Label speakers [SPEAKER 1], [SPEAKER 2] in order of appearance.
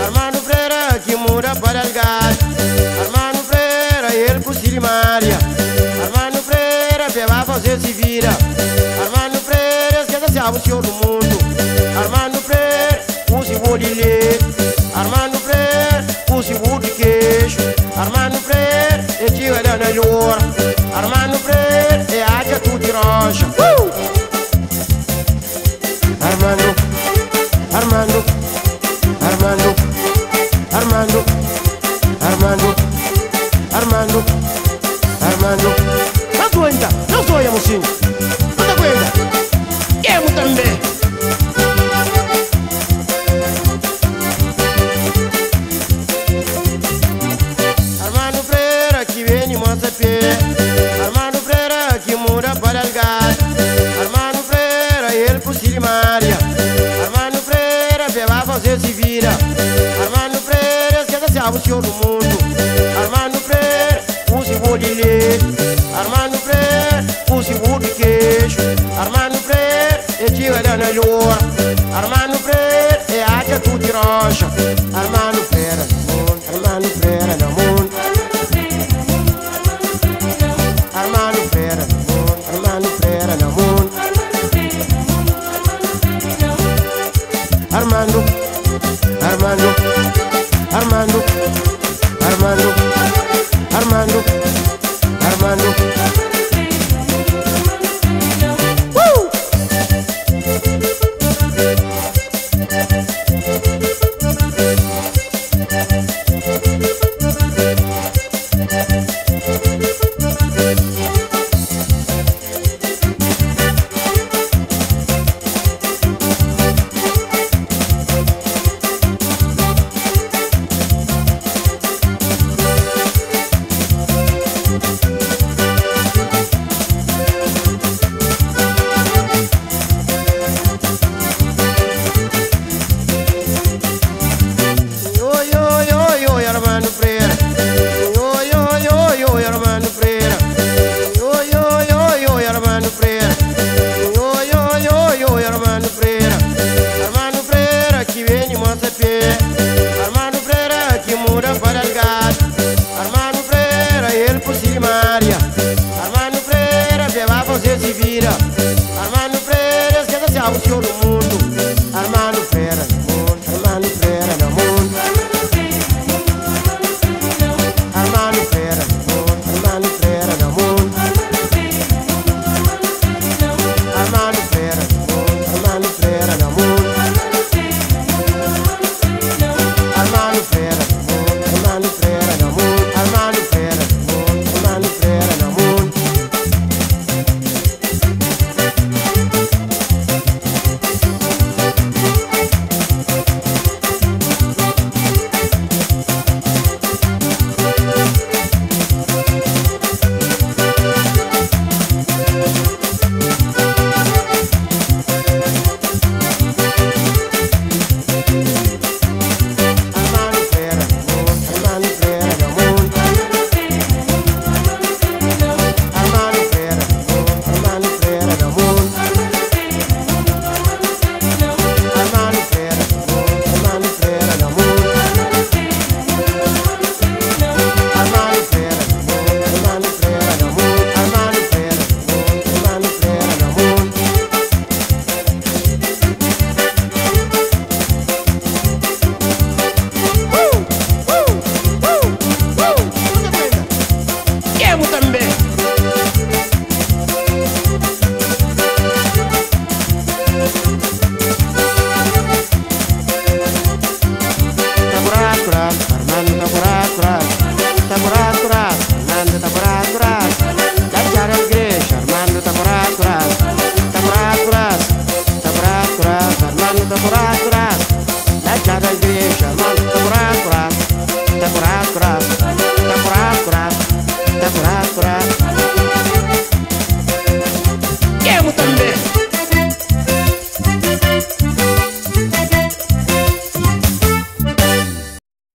[SPEAKER 1] Armando Freira que muda para Algar. Armando Freira ele conseguiu Maria. Armando Freira vai fazer se vira. Armando Freira esquece se o senhor do mundo. Armando Freira usa o de leite. Armando Freira usa o de queijo. Armando Freira é tio da melhor. Armando Freira é águia tudo de rocha. Armando, Armando, Armando, Armando, Armando, Armando, Armando. Não aguenta, não sonha, mocinho. Não aguenta. Quero também. Armando Freira que vem e mostra pé. Armando Freira que muda para Algar. Armando Freira ele conseguiu Maria. Armando Freira vai fazer se vira. Armando Freira esquece se o senhor do mundo. Armando Freira usa o de leite. Armando Freira usa o de queijo. Armando Freira é tio da melhor. Armando Freira é águia tudo de rocha. Armando Freira no mundo. Armando Freira no mundo. Armando Freira no mundo. Armando Freira no mundo. Armando